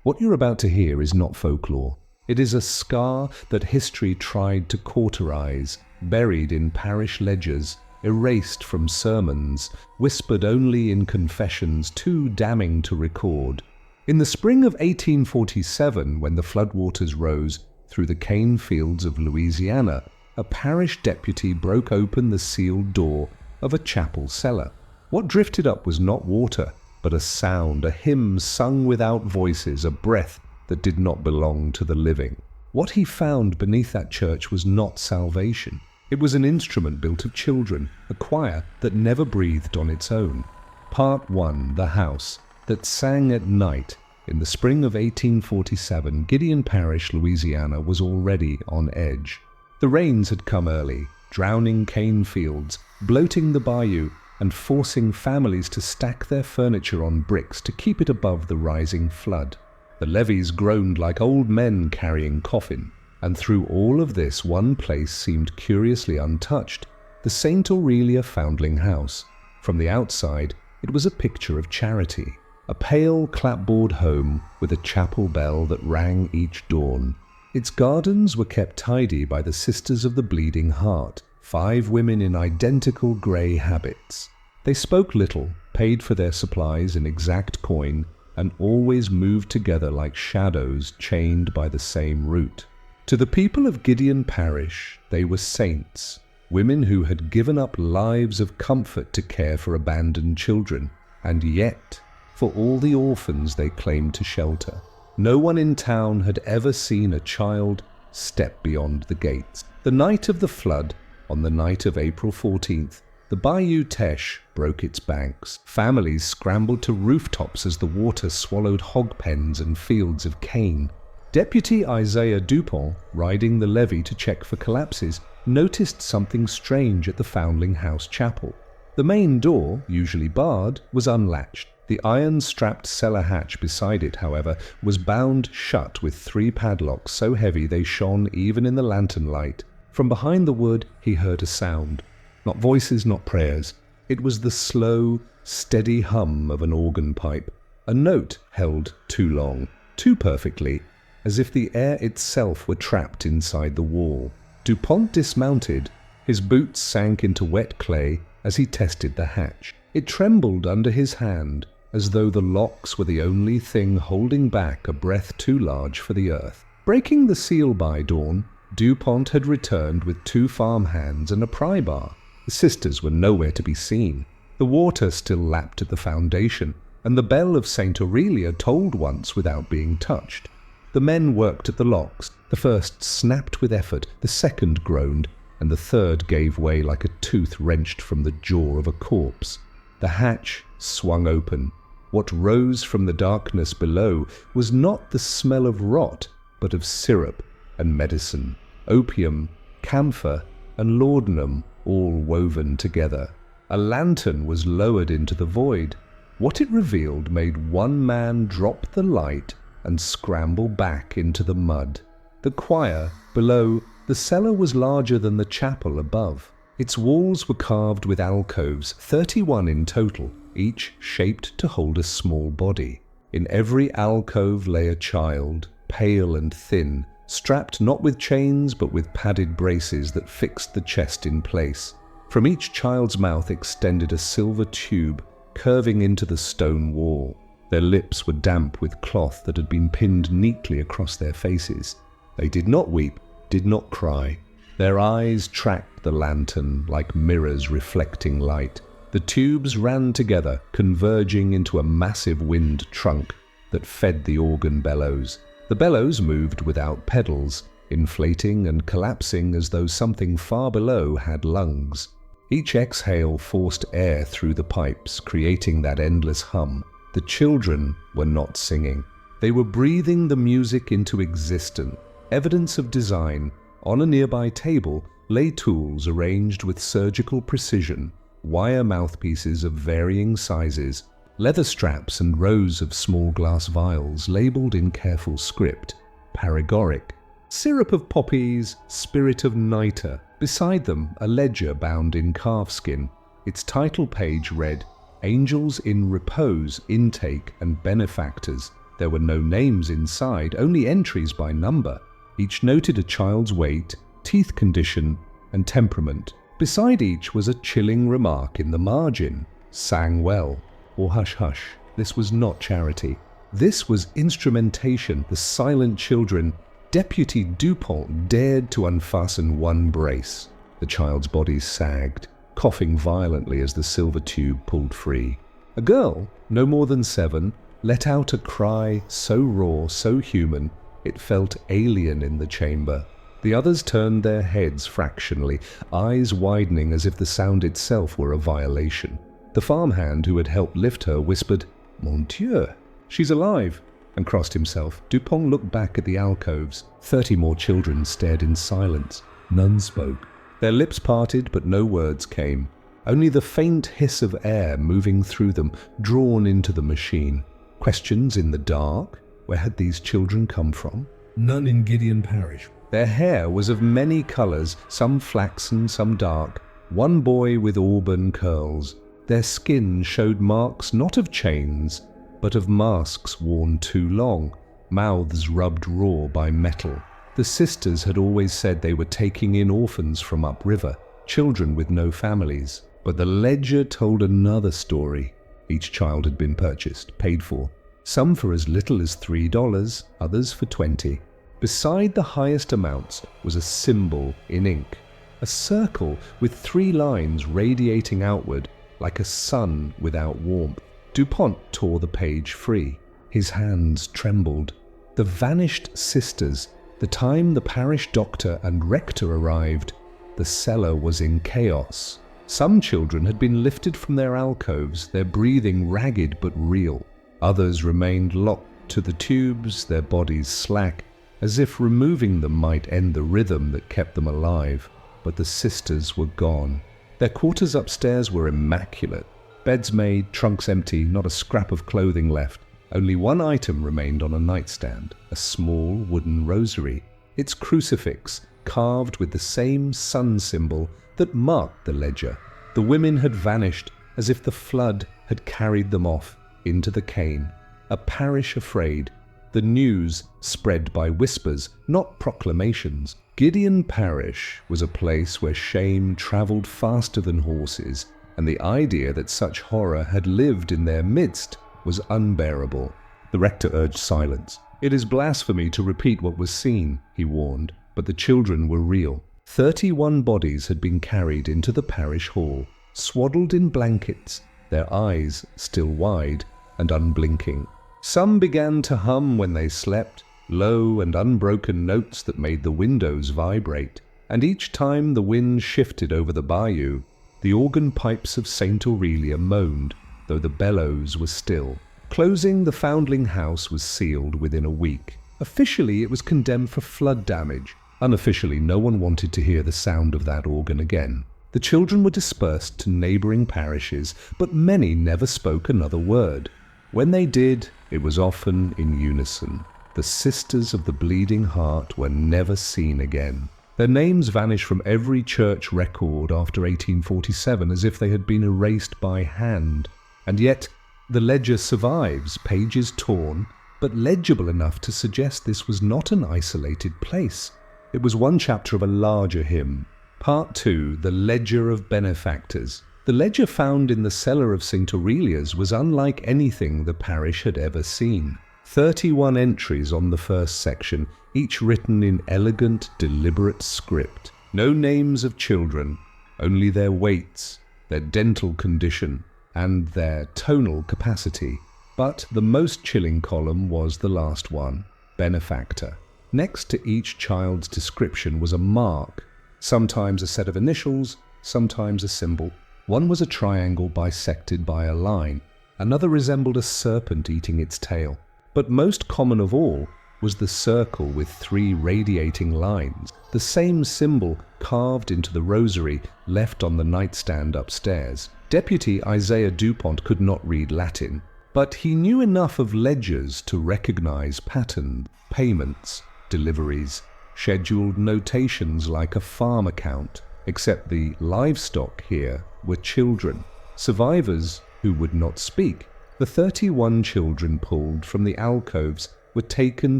What you're about to hear is not folklore. It is a scar that history tried to cauterize, buried in parish ledgers, erased from sermons, whispered only in confessions too damning to record. In the spring of 1847, when the floodwaters rose through the cane fields of Louisiana, a parish deputy broke open the sealed door of a chapel cellar. What drifted up was not water, but a sound, a hymn sung without voices, a breath that did not belong to the living. What he found beneath that church was not salvation. It was an instrument built of children, a choir that never breathed on its own. Part 1, The House, that sang at night. In the spring of 1847, Gideon Parish, Louisiana, was already on edge. The rains had come early, drowning cane fields, bloating the bayou, and forcing families to stack their furniture on bricks to keep it above the rising flood. The levees groaned like old men carrying coffin, and through all of this one place seemed curiously untouched, the St. Aurelia Foundling House. From the outside, it was a picture of charity, a pale clapboard home with a chapel bell that rang each dawn. Its gardens were kept tidy by the Sisters of the Bleeding Heart, 5 women in identical grey habits. They spoke little, paid for their supplies in exact coin, and always moved together like shadows chained by the same root. To the people of Gideon Parish, they were saints, women who had given up lives of comfort to care for abandoned children, and yet, for all the orphans they claimed to shelter, no one in town had ever seen a child step beyond the gates. The night of the flood, on the night of April 14th, the Bayou Teche broke its banks. Families scrambled to rooftops as the water swallowed hog pens and fields of cane. Deputy Isaiah Dupont, riding the levee to check for collapses, noticed something strange at the Foundling House chapel. The main door, usually barred, was unlatched. The iron-strapped cellar hatch beside it, however, was bound shut with 3 padlocks so heavy they shone even in the lantern light. From behind the wood he heard a sound. Not voices, not prayers. It was the slow, steady hum of an organ pipe. A note held too long, too perfectly, as if the air itself were trapped inside the wall. Dupont dismounted. His boots sank into wet clay as he tested the hatch. It trembled under his hand, as though the locks were the only thing holding back a breath too large for the earth. Breaking the seal by dawn, Dupont had returned with 2 farmhands and a pry bar. The sisters were nowhere to be seen. The water still lapped at the foundation, and the bell of St. Aurelia tolled once without being touched. The men worked at the locks. The first snapped with effort, the second groaned, and the third gave way like a tooth wrenched from the jaw of a corpse. The hatch swung open. What rose from the darkness below was not the smell of rot, but of syrup and medicine, opium, camphor, and laudanum, all woven together. A lantern was lowered into the void. What it revealed made one man drop the light and scramble back into the mud. The choir below, the cellar was larger than the chapel above. Its walls were carved with alcoves, 31 in total, each shaped to hold a small body. In every alcove lay a child, pale and thin, strapped not with chains but with padded braces that fixed the chest in place. From each child's mouth extended a silver tube, curving into the stone wall. Their lips were damp with cloth that had been pinned neatly across their faces. They did not weep, did not cry. Their eyes tracked the lantern like mirrors reflecting light. The tubes ran together, converging into a massive wind trunk that fed the organ bellows. The bellows moved without pedals, inflating and collapsing as though something far below had lungs. Each exhale forced air through the pipes, creating that endless hum. The children were not singing. They were breathing the music into existence. Evidence of design. On a nearby table lay tools arranged with surgical precision, wire mouthpieces of varying sizes, leather straps and rows of small glass vials labeled in careful script. Paregoric, syrup of poppies, spirit of nitre. Beside them, a ledger bound in calfskin. Its title page read, Angels in Repose, Intake and Benefactors. There were no names inside, only entries by number. Each noted a child's weight, teeth condition, and temperament. Beside each was a chilling remark in the margin. Sang well, or hush hush. This was not charity. This was instrumentation, the silent children. Deputy Dupont dared to unfasten one brace. The child's body sagged, coughing violently as the silver tube pulled free. A girl, no more than 7, let out a cry so raw, so human, it felt alien in the chamber. The others turned their heads fractionally, eyes widening as if the sound itself were a violation. The farmhand who had helped lift her whispered, "Mon Dieu, she's alive," and crossed himself. Dupont looked back at the alcoves. 30 more children stared in silence. None spoke. Their lips parted, but no words came. Only the faint hiss of air moving through them, drawn into the machine. Questions in the dark? Where had these children come from? None in Gideon Parish. Their hair was of many colours, some flaxen, some dark. One boy with auburn curls. Their skin showed marks not of chains, but of masks worn too long, mouths rubbed raw by metal. The sisters had always said they were taking in orphans from upriver, children with no families. But the ledger told another story. Each child had been purchased, paid for, some for as little as $3, others for 20. Beside the highest amounts was a symbol in ink, a circle with 3 lines radiating outward like a sun without warmth. Dupont tore the page free. His hands trembled. The vanished sisters. The time the parish doctor and rector arrived, the cellar was in chaos. Some children had been lifted from their alcoves, their breathing ragged but real. Others remained locked to the tubes, their bodies slack, as if removing them might end the rhythm that kept them alive. But the sisters were gone. Their quarters upstairs were immaculate. Beds made, trunks empty, not a scrap of clothing left. Only one item remained on a nightstand, a small wooden rosary, its crucifix carved with the same sun symbol that marked the ledger. The women had vanished as if the flood had carried them off into the cane. A parish afraid. The news spread by whispers, not proclamations. Gideon Parish was a place where shame travelled faster than horses, and the idea that such horror had lived in their midst was unbearable. The rector urged silence. "It is blasphemy to repeat what was seen," he warned, but the children were real. 31 bodies had been carried into the parish hall, swaddled in blankets, their eyes still wide and unblinking. Some began to hum when they slept, low and unbroken notes that made the windows vibrate, and each time the wind shifted over the bayou, the organ pipes of St. Aurelia moaned, though the bellows were still. Closing the foundling house was sealed within a week. Officially, it was condemned for flood damage. Unofficially, no one wanted to hear the sound of that organ again. The children were dispersed to neighbouring parishes, but many never spoke another word. When they did, it was often in unison. The Sisters of the Bleeding Heart were never seen again. Their names vanished from every church record after 1847 as if they had been erased by hand. And yet, the ledger survives, pages torn, but legible enough to suggest this was not an isolated place. It was one chapter of a larger hymn. Part 2, The Ledger of Benefactors. The ledger found in the cellar of St. Aurelia's was unlike anything the parish had ever seen. 31 entries on the first section, each written in elegant, deliberate script. No names of children, only their weights, their dental condition, and their tonal capacity. But the most chilling column was the last one, benefactor. Next to each child's description was a mark, sometimes a set of initials, sometimes a symbol. One was a triangle bisected by a line, another resembled a serpent eating its tail. But most common of all was the circle with 3 radiating lines, the same symbol carved into the rosary left on the nightstand upstairs. Deputy Isaiah Dupont could not read Latin, but he knew enough of ledgers to recognize patterns, payments, deliveries, scheduled notations like a farm account, except the livestock here were children, survivors who would not speak. The The 31 children pulled from the alcoves were taken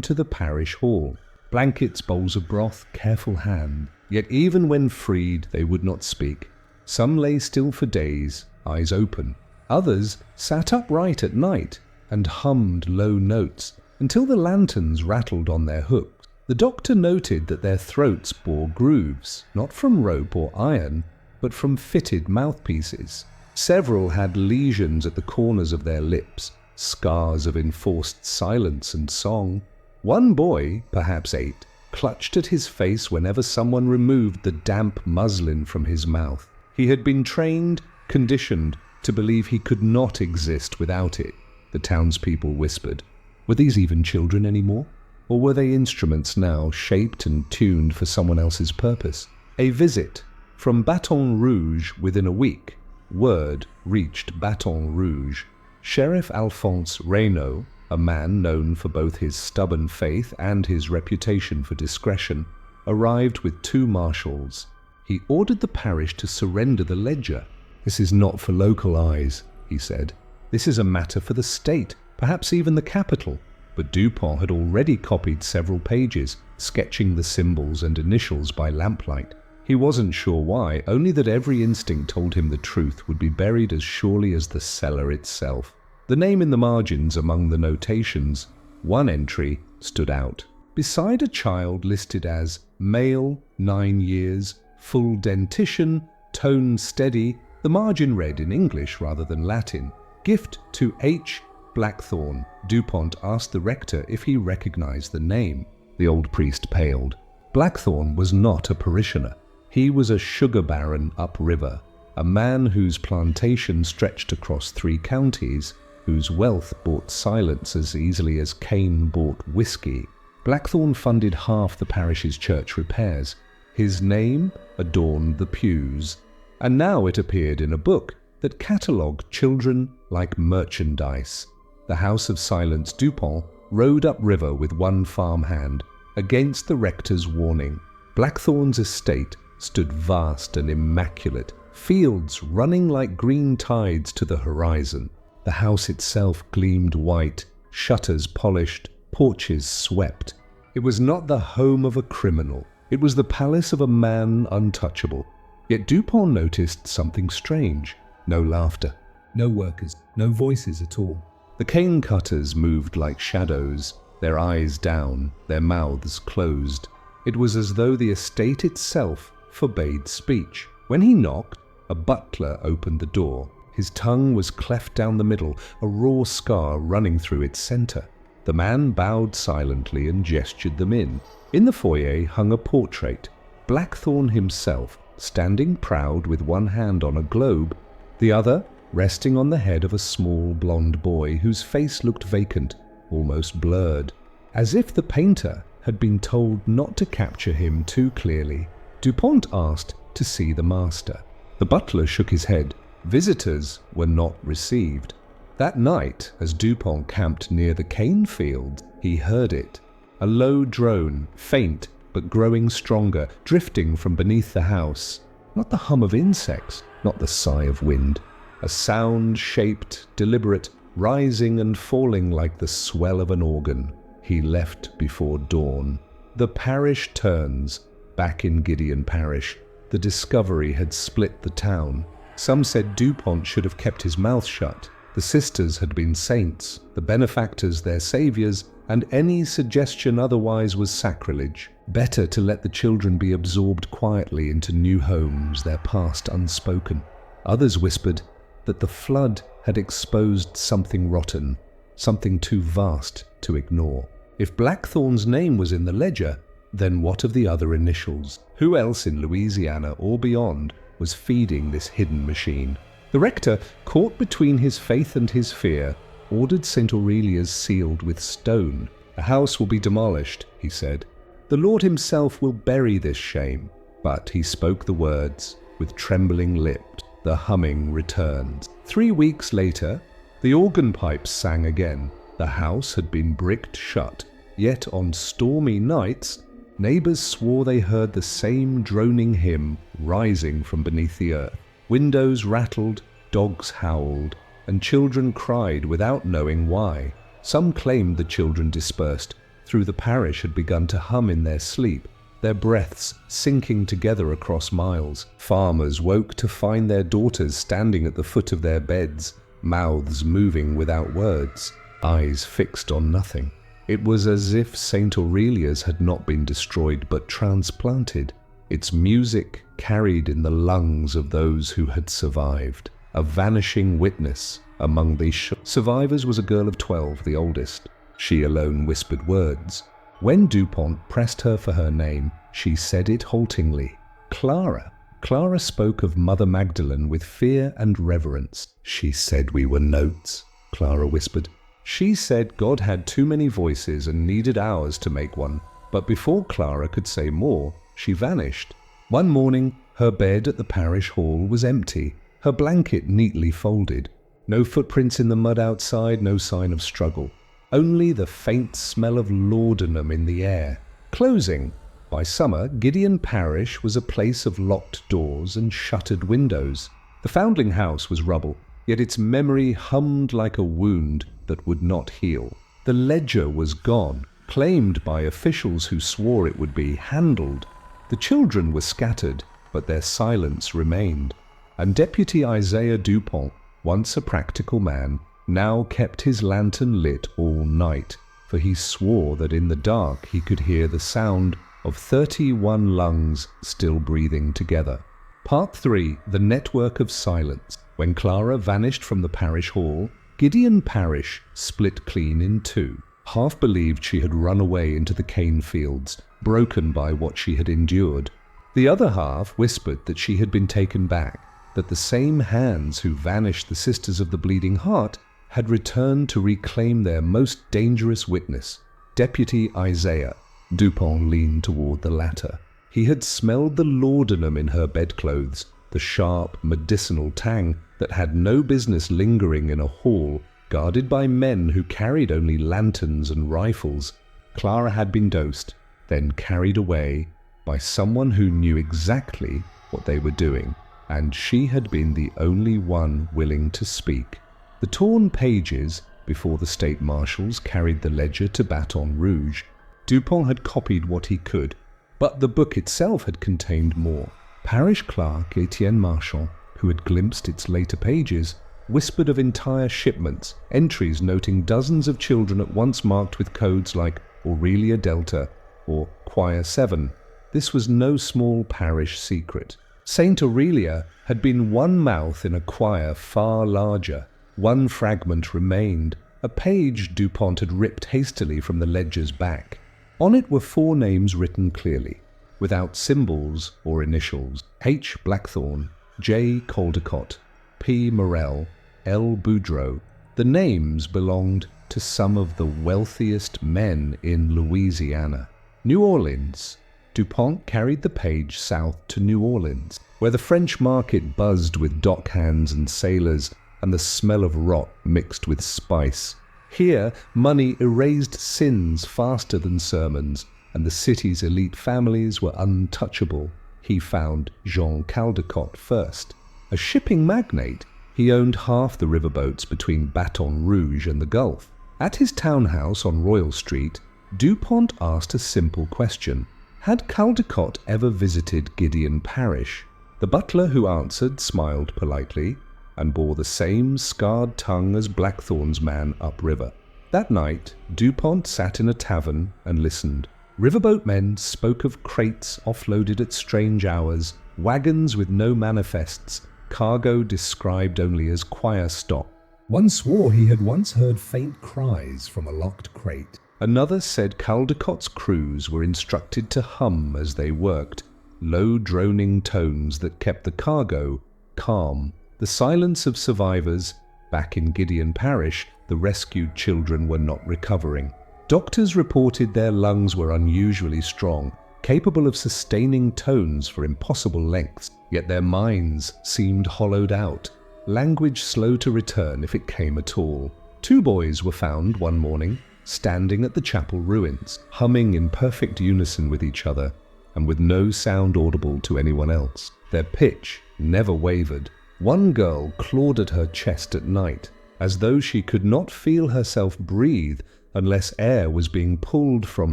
to the parish hall. Blankets, bowls of broth, careful hand. Yet even when freed, they would not speak. Some lay still for days, eyes open. Others sat upright at night and hummed low notes until the lanterns rattled on their hooks. The doctor noted that their throats bore grooves, not from rope or iron, but from fitted mouthpieces. Several had lesions at the corners of their lips, scars of enforced silence and song. One boy, perhaps 8, clutched at his face whenever someone removed the damp muslin from his mouth. He had been trained, conditioned, to believe he could not exist without it, the townspeople whispered. Were these even children anymore? Or were they instruments now shaped and tuned for someone else's purpose? A visit from Baton Rouge within a week. Word reached Baton Rouge. Sheriff Alphonse Reynaud, a man known for both his stubborn faith and his reputation for discretion, arrived with 2 marshals. He ordered the parish to surrender the ledger. "This is not for local eyes," he said. "This is a matter for the state, perhaps even the capital." But Dupont had already copied several pages, sketching the symbols and initials by lamplight. He wasn't sure why, only that every instinct told him the truth would be buried as surely as the cellar itself. The name in the margins among the notations, one entry, stood out. Beside a child listed as male, 9 years, full dentition, tone steady, the margin read in English rather than Latin. Gift to H. Blackthorne. Dupont asked the rector if he recognized the name. The old priest paled. Blackthorne was not a parishioner. He was a sugar baron upriver, a man whose plantation stretched across 3 counties, whose wealth bought silence as easily as Cain bought whiskey. Blackthorne funded half the parish's church repairs. His name adorned the pews, and now it appeared in a book that catalogued children like merchandise. The House of Silence Dupont rode upriver with one farmhand, against the rector's warning. Blackthorne's estate stood vast and immaculate, fields running like green tides to the horizon. The house itself gleamed white, shutters polished, porches swept. It was not the home of a criminal. It was the palace of a man untouchable. Yet Dupont noticed something strange. No laughter. No workers, no voices at all. The cane cutters moved like shadows, their eyes down, their mouths closed. It was as though the estate itself forbade speech. When he knocked, a butler opened the door. His tongue was cleft down the middle, a raw scar running through its center. The man bowed silently and gestured them in. In the foyer hung a portrait, Blackthorne himself, standing proud with one hand on a globe, the other resting on the head of a small blonde boy whose face looked vacant, almost blurred. As if the painter had been told not to capture him too clearly, Dupont asked to see the master. The butler shook his head. Visitors were not received. That night, as Dupont camped near the cane field, he heard it. A low drone, faint but growing stronger, drifting from beneath the house. Not the hum of insects, not the sigh of wind. A sound shaped, deliberate, rising and falling like the swell of an organ. He left before dawn. The parish turns. Back in Gideon Parish, the discovery had split the town. Some said Dupont should have kept his mouth shut. The sisters had been saints, the benefactors their saviors, and any suggestion otherwise was sacrilege. Better to let the children be absorbed quietly into new homes, their past unspoken. Others whispered that the flood had exposed something rotten, something too vast to ignore. If Blackthorne's name was in the ledger, then what of the other initials? Who else in Louisiana or beyond was feeding this hidden machine? The rector, caught between his faith and his fear, ordered St. Aurelia's sealed with stone. "The house will be demolished," he said. "The Lord himself will bury this shame." But he spoke the words with trembling lips. The humming returned. 3 weeks later, the organ pipes sang again. The house had been bricked shut, yet on stormy nights, neighbors swore they heard the same droning hymn rising from beneath the earth. Windows rattled, dogs howled. and children cried without knowing why. Some claimed the children dispersed through the parish had begun to hum in their sleep, their breaths sinking together across miles. Farmers woke to find their daughters standing at the foot of their beds, mouths moving without words, eyes fixed on nothing. It was as if St. Aurelia's had not been destroyed but transplanted, its music carried in the lungs of those who had survived. A vanishing witness among these survivors was a girl of 12, the oldest. She alone whispered words. When Dupont pressed her for her name, she said it haltingly. Clara. Clara spoke of Mother Magdalene with fear and reverence. She said we were notes, Clara whispered. She said God had too many voices and needed ours to make one. But before Clara could say more, she vanished. One morning, her bed at the parish hall was empty, her blanket neatly folded. No footprints in the mud outside, no sign of struggle. Only the faint smell of laudanum in the air. Closing. By summer, Gideon Parish was a place of locked doors and shuttered windows. The foundling house was rubble, yet its memory hummed like a wound that would not heal. The ledger was gone, claimed by officials who swore it would be handled. The children were scattered, but their silence remained. And Deputy Isaiah Dupont, once a practical man, now kept his lantern lit all night, for he swore that in the dark he could hear the sound of 31 lungs still breathing together. Part 3. The Network of Silence. When Clara vanished from the parish hall, Gideon Parish split clean in two. Half believed she had run away into the cane fields, broken by what she had endured. The other half whispered that she had been taken back, that the same hands who vanished the Sisters of the Bleeding Heart had returned to reclaim their most dangerous witness, Deputy Isaiah. Dupont leaned toward the latter. He had smelled the laudanum in her bedclothes, the sharp, medicinal tang that had no business lingering in a hall guarded by men who carried only lanterns and rifles. Clara had been dosed, then carried away by someone who knew exactly what they were doing, and she had been the only one willing to speak. The torn pages, before the state marshals carried the ledger to Baton Rouge, Dupont had copied what he could, but the book itself had contained more. Parish clerk Etienne Marchand, who had glimpsed its later pages, whispered of entire shipments, entries noting dozens of children at once marked with codes like Aurelia Delta or Choir 7. This was no small parish secret. Saint Aurelia had been one mouth in a choir far larger. One fragment remained, a page Dupont had ripped hastily from the ledger's back. On it were 4 names written clearly, without symbols or initials: H. Blackthorne, J. Caldecott, P. Morel, L. Boudreau. The names belonged to some of the wealthiest men in Louisiana. New Orleans. Dupont carried the page south to New Orleans, where the French market buzzed with dockhands and sailors and the smell of rot mixed with spice. Here, money erased sins faster than sermons, and the city's elite families were untouchable. He found Jean Caldecott first. A shipping magnate, he owned half the riverboats between Baton Rouge and the Gulf. At his townhouse on Royal Street, Dupont asked a simple question. Had Caldecott ever visited Gideon Parish? The butler who answered smiled politely and bore the same scarred tongue as Blackthorne's man upriver. That night, Dupont sat in a tavern and listened. Riverboat men spoke of crates offloaded at strange hours, wagons with no manifests, cargo described only as choir stock. One swore he had once heard faint cries from a locked crate. Another said Caldecott's crews were instructed to hum as they worked, low droning tones that kept the cargo calm. The silence of survivors. Back in Gideon Parish, the rescued children were not recovering. Doctors reported their lungs were unusually strong, capable of sustaining tones for impossible lengths, yet their minds seemed hollowed out, language slow to return if it came at all. 2 boys were found one morning, standing at the chapel ruins, humming in perfect unison with each other, and with no sound audible to anyone else. Their pitch never wavered, One girl clawed at her chest at night, as though she could not feel herself breathe unless air was being pulled from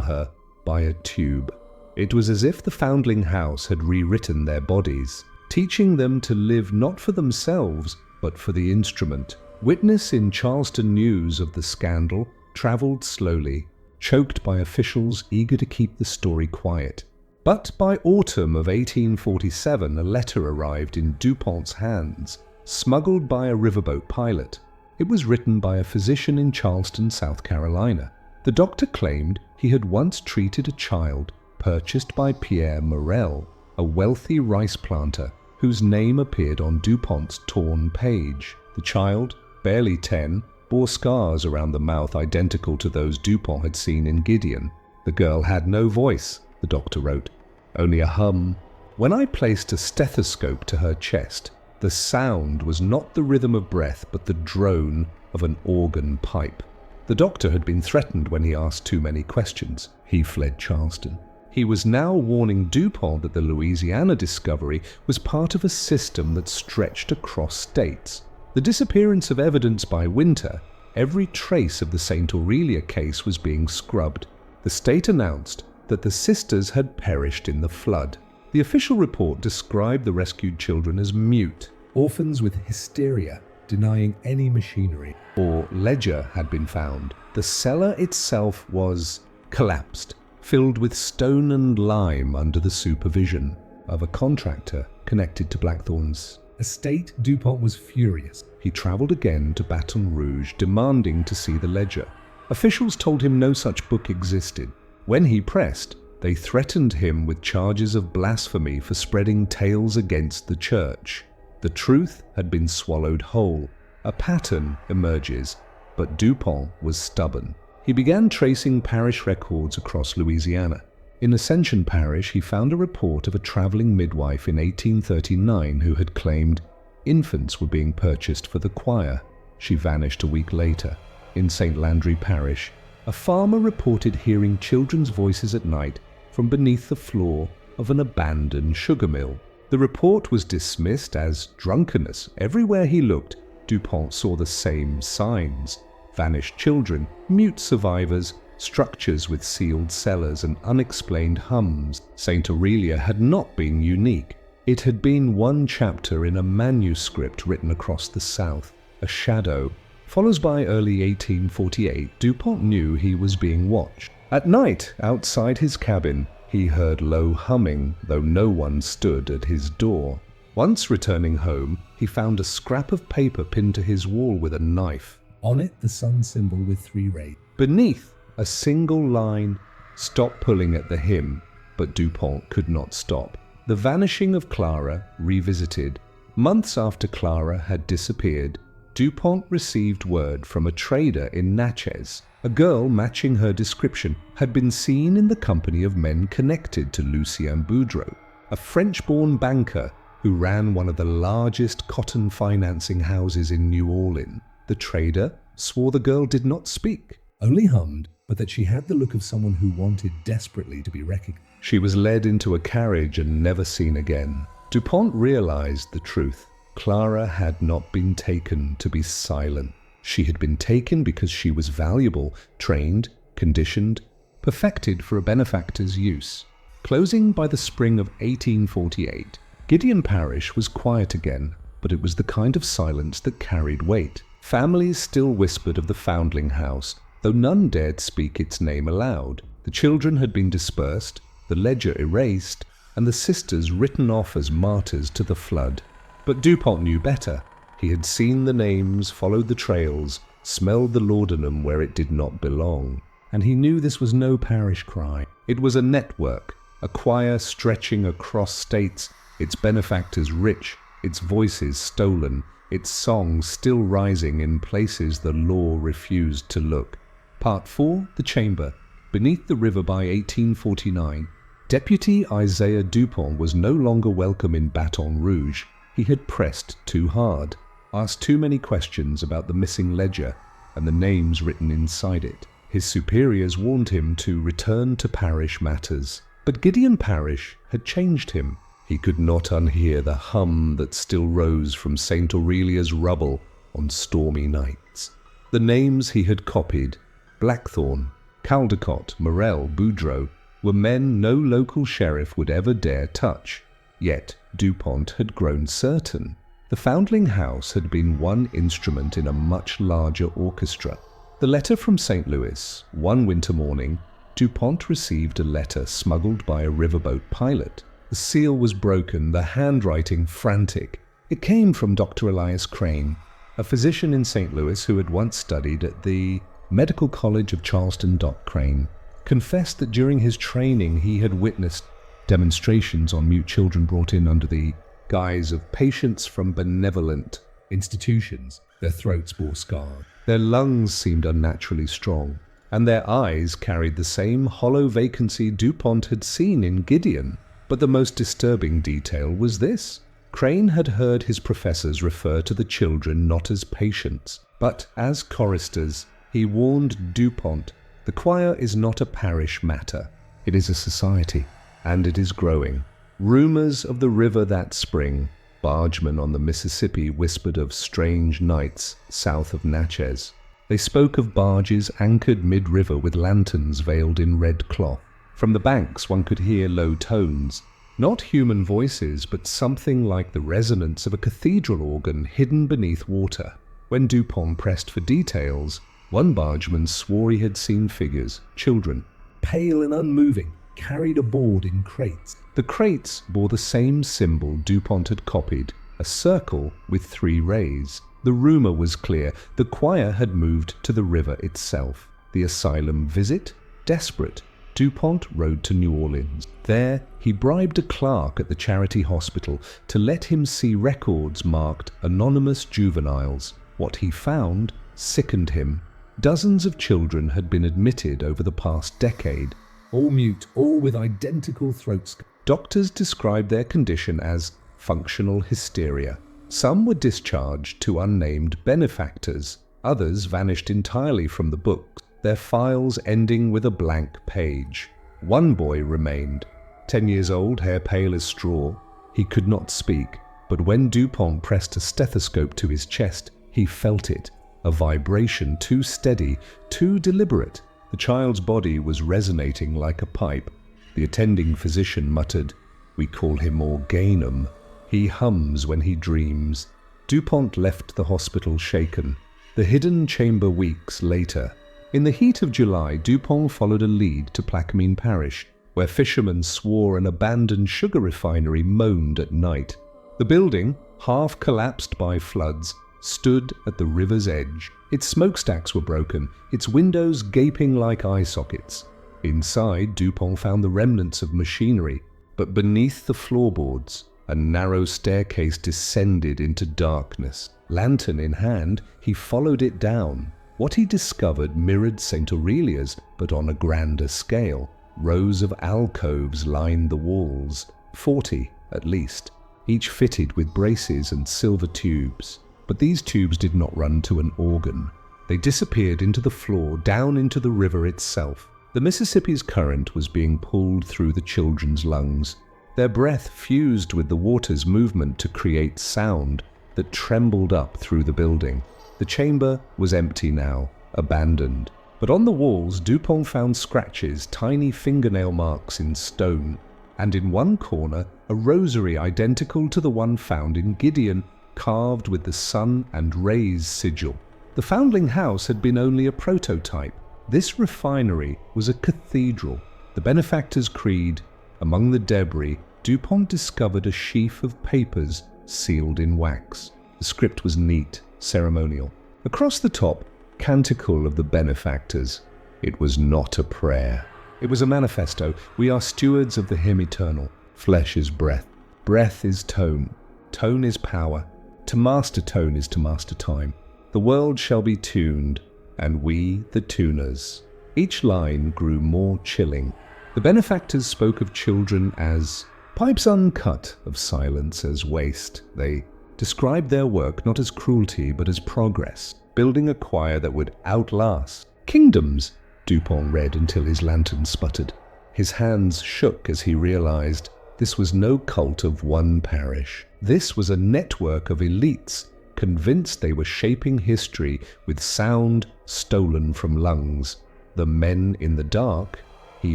her by a tube. It was as if the foundling house had rewritten their bodies, teaching them to live not for themselves, but for the instrument. Witness in Charleston news of the scandal travelled slowly, choked by officials eager to keep the story quiet. But by autumn of 1847, a letter arrived in DuPont's hands, smuggled by a riverboat pilot. It was written by a physician in Charleston, South Carolina. The doctor claimed he had once treated a child purchased by Pierre Morel, a wealthy rice planter whose name appeared on DuPont's torn page. The child, barely 10, bore scars around the mouth identical to those DuPont had seen in Gideon. The girl had no voice, the doctor wrote, only a hum. When I placed a stethoscope to her chest, the sound was not the rhythm of breath but the drone of an organ pipe. The doctor had been threatened when he asked too many questions. He fled Charleston. He was now warning DuPont that the Louisiana discovery was part of a system that stretched across states. The disappearance of evidence by winter, every trace of the St. Aurelia case was being scrubbed. The state announced that the sisters had perished in the flood. The official report described the rescued children as mute. Orphans with hysteria, denying any machinery. Or ledger had been found. The cellar itself was collapsed, filled with stone and lime under the supervision of a contractor connected to Blackthorn's estate. DuPont was furious. He travelled again to Baton Rouge, demanding to see the ledger. Officials told him no such book existed. When he pressed, they threatened him with charges of blasphemy for spreading tales against the church. The truth had been swallowed whole. A pattern emerges, but DuPont was stubborn. He began tracing parish records across Louisiana. In Ascension Parish, he found a report of a traveling midwife in 1839 who had claimed infants were being purchased for the choir. She vanished a week later. In St. Landry Parish, a farmer reported hearing children's voices at night from beneath the floor of an abandoned sugar mill. The report was dismissed as drunkenness. Everywhere he looked, DuPont saw the same signs: vanished children, mute survivors, structures with sealed cellars and unexplained hums. St. Aurelia had not been unique. It had been one chapter in a manuscript written across the South, a shadow. Followed by early 1848, DuPont knew he was being watched. At night, outside his cabin, he heard low humming, though no one stood at his door. Once returning home, he found a scrap of paper pinned to his wall with a knife. On it, the sun symbol with 3 rays. Beneath, a single line, "Stop pulling at the hymn," but DuPont could not stop. The vanishing of Clara revisited. Months after Clara had disappeared, DuPont received word from a trader in Natchez. A girl matching her description had been seen in the company of men connected to Lucien Boudreau, a French-born banker who ran one of the largest cotton financing houses in New Orleans. The trader swore the girl did not speak, only hummed, but that she had the look of someone who wanted desperately to be recognized. She was led into a carriage and never seen again. DuPont realized the truth. Clara had not been taken to be silent. She had been taken because she was valuable, trained, conditioned, perfected for a benefactor's use. Closing by the spring of 1848, Gideon Parish was quiet again, but it was the kind of silence that carried weight. Families still whispered of the foundling house, though none dared speak its name aloud. The children had been dispersed, the ledger erased, and the sisters written off as martyrs to the flood. But DuPont knew better. He had seen the names, followed the trails, smelled the laudanum where it did not belong. And he knew this was no parish cry. It was a network, a choir stretching across states, its benefactors rich, its voices stolen, its songs still rising in places the law refused to look. Part 4, The Chamber. Beneath the river by 1849, Deputy Isaiah DuPont was no longer welcome in Baton Rouge. He had pressed too hard, asked too many questions about the missing ledger and the names written inside it. His superiors warned him to return to parish matters. But Gideon Parish had changed him. He could not unhear the hum that still rose from St. Aurelia's rubble on stormy nights. The names he had copied, Blackthorne, Caldecott, Morel, Boudreau, were men no local sheriff would ever dare touch. Yet Dupont had grown certain. The Foundling House had been one instrument in a much larger orchestra. The letter from St. Louis. One winter morning, Dupont received a letter smuggled by a riverboat pilot. The seal was broken, the handwriting frantic. It came from Dr. Elias Crane, a physician in St. Louis who had once studied at the Medical College of Charleston. Doc Crane confessed that during his training he had witnessed demonstrations on mute children brought in under the guise of patients from benevolent Institutions, their throats bore scars. Their lungs seemed unnaturally strong, and their eyes carried the same hollow vacancy Dupont had seen in Gideon. But the most disturbing detail was this. Crane had heard his professors refer to the children not as patients, but as choristers. He warned Dupont, "The choir is not a parish matter. It is a society, and it is growing." Rumors of the river that spring. Bargemen on the Mississippi whispered of strange nights south of Natchez. They spoke of barges anchored mid-river with lanterns veiled in red cloth. From the banks one could hear low tones, not human voices, but something like the resonance of a cathedral organ hidden beneath water. When Dupont pressed for details, one bargeman swore he had seen figures, children, Pale and unmoving, carried aboard in crates. The crates bore the same symbol Dupont had copied, a circle with 3 rays. The rumor was clear. The choir had moved to the river itself. The asylum visit? Desperate, Dupont rode to New Orleans. There, he bribed a clerk at the charity hospital to let him see records marked anonymous juveniles. What he found sickened him. Dozens of children had been admitted over the past decade. All mute, all with identical throat scars. Doctors described their condition as functional hysteria. Some were discharged to unnamed benefactors. Others vanished entirely from the books, their files ending with a blank page. One boy remained, 10 years old, hair pale as straw. He could not speak, but when Dupont pressed a stethoscope to his chest, he felt it, a vibration too steady, too deliberate. The child's body was resonating like a pipe. The attending physician muttered, "We call him organum. He hums when he dreams." Dupont left the hospital shaken. The hidden chamber weeks later. In the heat of July, Dupont followed a lead to Plaquemine Parish, where fishermen swore an abandoned sugar refinery moaned at night. The building, half collapsed by floods, stood at the river's edge. Its smokestacks were broken, its windows gaping like eye sockets. Inside, Dupont found the remnants of machinery, but beneath the floorboards, a narrow staircase descended into darkness. Lantern in hand, he followed it down. What he discovered mirrored St. Aurelia's, but on a grander scale. Rows of alcoves lined the walls, 40 at least, each fitted with braces and silver tubes. But these tubes did not run to an organ. They disappeared into the floor, down into the river itself. The Mississippi's current was being pulled through the children's lungs. Their breath fused with the water's movement to create sound that trembled up through the building. The chamber was empty now, abandoned. But on the walls, Dupont found scratches, tiny fingernail marks in stone, and in one corner, a rosary identical to the one found in Gideon, carved with the sun and rays sigil. The Foundling House had been only a prototype. This refinery was a cathedral. The benefactor's creed. Among the debris, Dupont discovered a sheaf of papers sealed in wax. The script was neat, ceremonial. Across the top, Canticle of the Benefactors. It was not a prayer. It was a manifesto. We are stewards of the hymn eternal. Flesh is breath. Breath is tone. Tone is power. To master tone is to master time. The world shall be tuned, and we the tuners. Each line grew more chilling. The benefactors spoke of children as pipes uncut, of silence as waste. They described their work not as cruelty but as progress, building a choir that would outlast kingdoms. Dupont read until his lantern sputtered. His hands shook as he realized This was no cult of one parish. This was a network of elites convinced they were shaping history with sound stolen from lungs. The men in the dark. He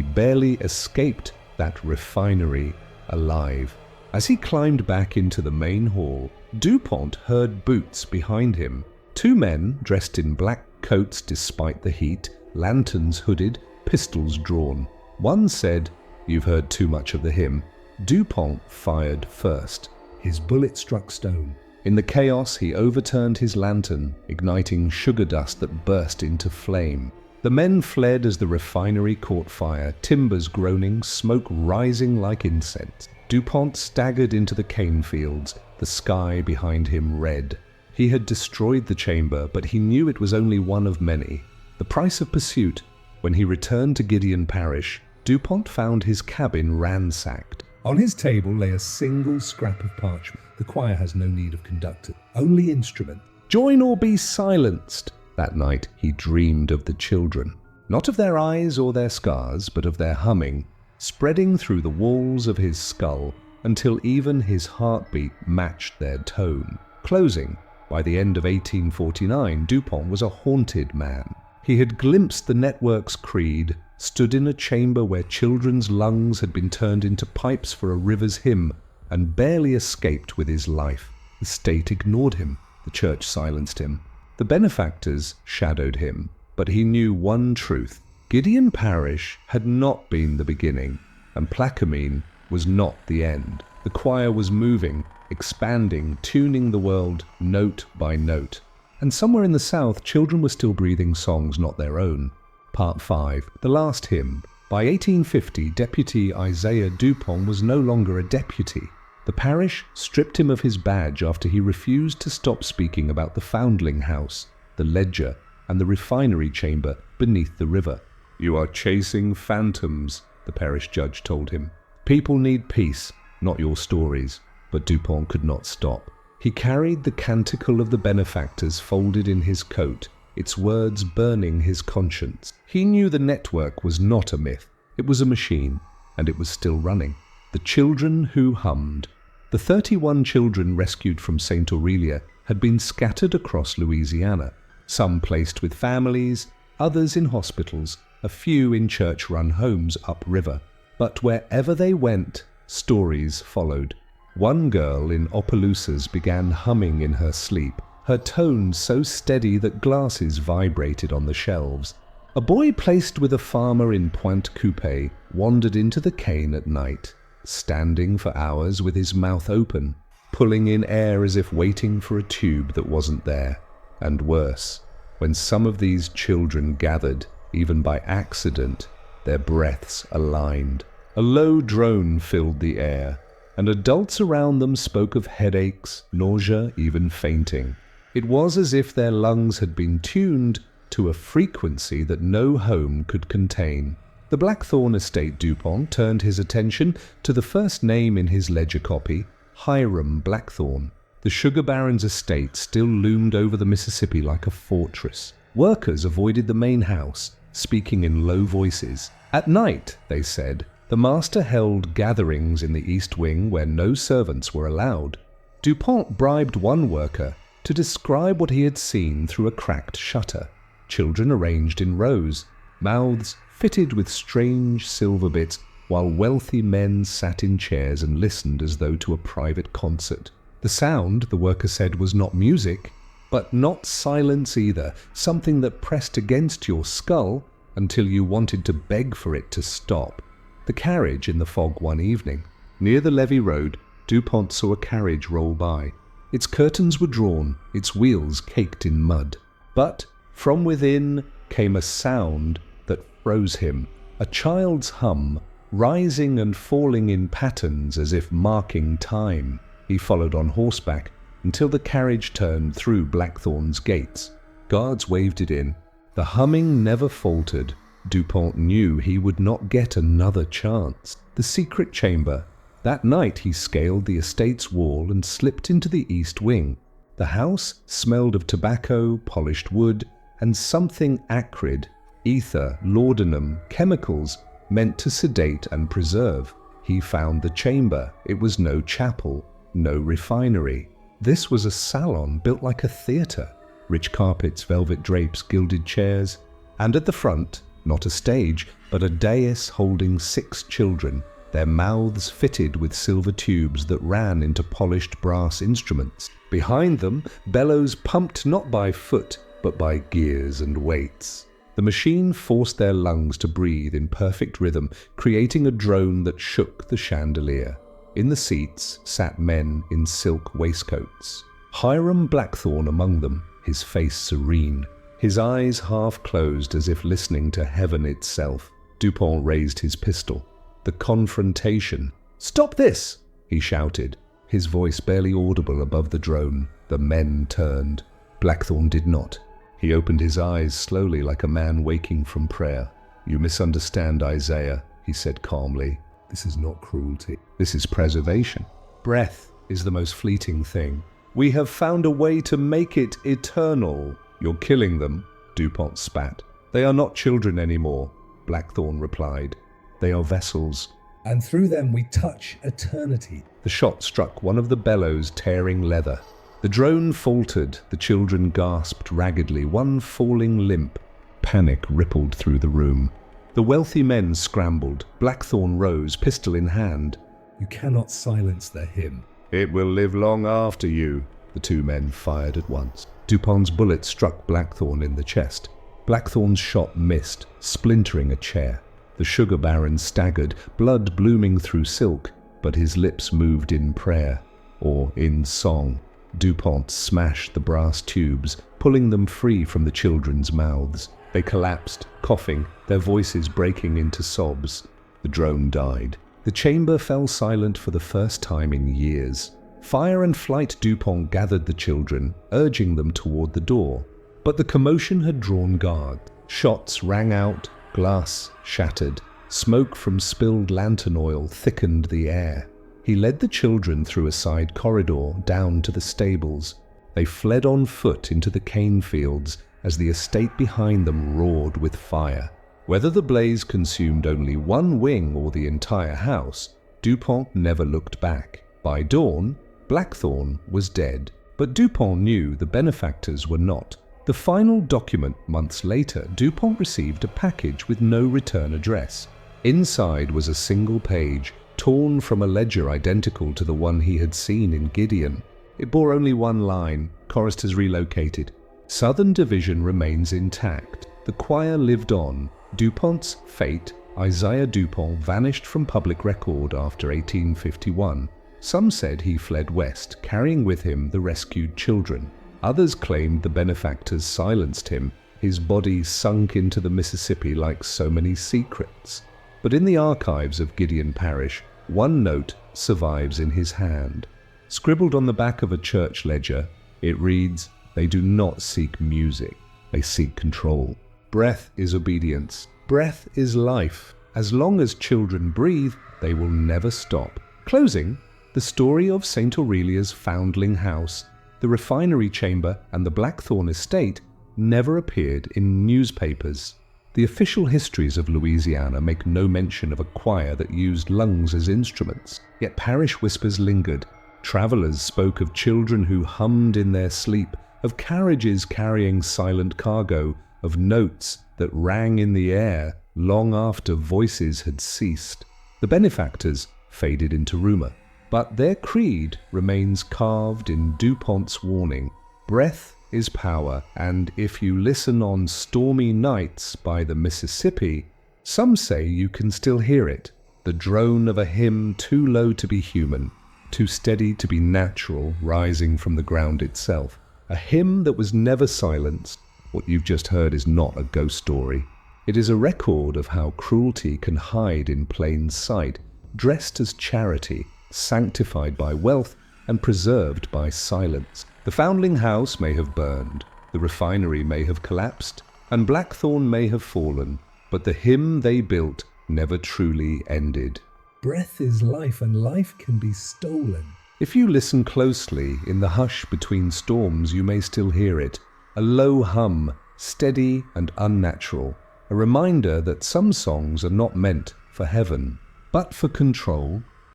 barely escaped that refinery alive. As he climbed back into the main hall, DuPont heard boots behind him. Two men dressed in black coats despite the heat, lanterns hooded, pistols drawn. One said, "You've heard too much of the hymn." DuPont fired first. His bullet struck stone. In the chaos, he overturned his lantern, igniting sugar dust that burst into flame. The men fled as the refinery caught fire, timbers groaning, smoke rising like incense. DuPont staggered into the cane fields, the sky behind him red. He had destroyed the chamber, but he knew it was only one of many. The price of pursuit. When he returned to Gideon Parish, DuPont found his cabin ransacked. On his table lay a single scrap of parchment. The choir has no need of conductor, only instrument. Join or be silenced. That night he dreamed of the children. Not of their eyes or their scars, but of their humming, spreading through the walls of his skull until even his heartbeat matched their tone. Closing. By the end of 1849, DuPont was a haunted man. He had glimpsed the network's creed, stood in a chamber where children's lungs had been turned into pipes for a river's hymn, and barely escaped with his life. The state ignored him. The church silenced him. The benefactors shadowed him. But he knew one truth. Gideon Parish had not been the beginning, and Plaquemine was not the end. The choir was moving, expanding, tuning the world note by note. And somewhere in the south, children were still breathing songs not their own. Part 5. The Last Hymn. By 1850, Deputy Isaiah DuPont was no longer a deputy. The parish stripped him of his badge after he refused to stop speaking about the Foundling House, the ledger, and the refinery chamber beneath the river. "You are chasing phantoms," the parish judge told him. "People need peace, not your stories." But DuPont could not stop. He carried the canticle of the benefactors folded in his coat, its words burning his conscience. He knew the network was not a myth. It was a machine, and it was still running. The children who hummed. The 31 children rescued from St. Aurelia had been scattered across Louisiana, some placed with families, others in hospitals, a few in church-run homes upriver. But wherever they went, stories followed. One girl in Opelousas began humming in her sleep, her tone so steady that glasses vibrated on the shelves. A boy placed with a farmer in Pointe Coupée wandered into the cane at night, standing for hours with his mouth open, pulling in air as if waiting for a tube that wasn't there. And worse, when some of these children gathered, even by accident, their breaths aligned. A low drone filled the air, and adults around them spoke of headaches, nausea, even fainting. It was as if their lungs had been tuned to a frequency that no home could contain. The Blackthorn estate DuPont turned his attention to the first name in his ledger copy, Hiram Blackthorn. The sugar baron's estate still loomed over the Mississippi like a fortress. Workers avoided the main house, speaking in low voices. At night, they said, the master held gatherings in the East Wing where no servants were allowed. DuPont bribed one worker to describe what he had seen through a cracked shutter. Children arranged in rows, mouths fitted with strange silver bits, while wealthy men sat in chairs and listened as though to a private concert. The sound, the worker said, was not music, but not silence either, something that pressed against your skull until you wanted to beg for it to stop. The carriage in the fog one evening. Near the levee road, DuPont saw a carriage roll by. Its curtains were drawn, its wheels caked in mud. But from within came a sound that froze him, a child's hum, rising and falling in patterns as if marking time. He followed on horseback until the carriage turned through Blackthorn's gates. Guards waved it in. The humming never faltered. DuPont knew he would not get another chance. The secret chamber. That night he scaled the estate's wall and slipped into the east wing. The house smelled of tobacco, polished wood, and something acrid, ether, laudanum, chemicals meant to sedate and preserve. He found the chamber. It was no chapel, no refinery. This was a salon built like a theatre. Rich carpets, velvet drapes, gilded chairs. And at the front, not a stage, but a dais holding 6 children, their mouths fitted with silver tubes that ran into polished brass instruments. Behind them, bellows pumped not by foot, but by gears and weights. The machine forced their lungs to breathe in perfect rhythm, creating a drone that shook the chandelier. In the seats sat men in silk waistcoats. Hiram Blackthorne among them, his face serene, his eyes half closed as if listening to heaven itself. Dupont raised his pistol. The confrontation. "Stop this!" he shouted, his voice barely audible above the drone. The men turned. Blackthorne did not. He opened his eyes slowly like a man waking from prayer. "You misunderstand, Isaiah," he said calmly. This is not cruelty. This is preservation. Breath is the most fleeting thing. We have found a way to make it eternal. You're killing them, Dupont spat. They are not children anymore, Blackthorne replied. They are vessels. And through them we touch eternity. The shot struck one of the bellows, tearing leather. The drone faltered, the children gasped raggedly, one falling limp. Panic rippled through the room. The wealthy men scrambled. Blackthorne rose, pistol in hand. You cannot silence the hymn. It will live long after you. The 2 men fired at once. Dupont's bullet struck Blackthorne in the chest. Blackthorne's shot missed, splintering a chair. The sugar baron staggered, blood blooming through silk, but his lips moved in prayer, or in song. Dupont smashed the brass tubes, pulling them free from the children's mouths. They collapsed, coughing, their voices breaking into sobs. The drone died. The chamber fell silent for the first time in years. Fire and Flight Dupont gathered the children, urging them toward the door. But the commotion had drawn guard. Shots rang out, glass shattered. Smoke from spilled lantern oil thickened the air. He led the children through a side corridor down to the stables. They fled on foot into the cane fields as the estate behind them roared with fire. Whether the blaze consumed only one wing or the entire house, Dupont never looked back. By dawn, Blackthorne was dead, but Dupont knew the benefactors were not. The final document, months later, Dupont received a package with no return address. Inside was a single page, torn from a ledger identical to the one he had seen in Gideon. It bore only one line: choristers relocated. Southern Division remains intact. The choir lived on. Dupont's fate, Isaiah Dupont, vanished from public record after 1851. Some said he fled west, carrying with him the rescued children. Others claimed the benefactors silenced him. His body sunk into the Mississippi like so many secrets. But in the archives of Gideon Parish, one note survives in his hand. Scribbled on the back of a church ledger, it reads, "They do not seek music, they seek control. Breath is obedience. Breath is life. As long as children breathe, they will never stop." Closing, the story of St. Aurelia's foundling house, the refinery chamber, and the Blackthorne estate never appeared in newspapers. The official histories of Louisiana make no mention of a choir that used lungs as instruments, yet parish whispers lingered. Travelers spoke of children who hummed in their sleep, of carriages carrying silent cargo, of notes that rang in the air long after voices had ceased. The benefactors faded into rumor, but their creed remains carved in Dupont's warning. Breath is power, and if you listen on stormy nights by the Mississippi, some say you can still hear it, the drone of a hymn too low to be human, too steady to be natural, rising from the ground itself. A hymn that was never silenced. What you've just heard is not a ghost story. It is a record of how cruelty can hide in plain sight, dressed as charity, sanctified by wealth, and preserved by silence. The foundling house may have burned, the refinery may have collapsed, and Blackthorne may have fallen, but the hymn they built never truly ended. Breath is life, and life can be stolen. If you listen closely, in the hush between storms you may still hear it, a low hum, steady and unnatural, a reminder that some songs are not meant for heaven. But for control,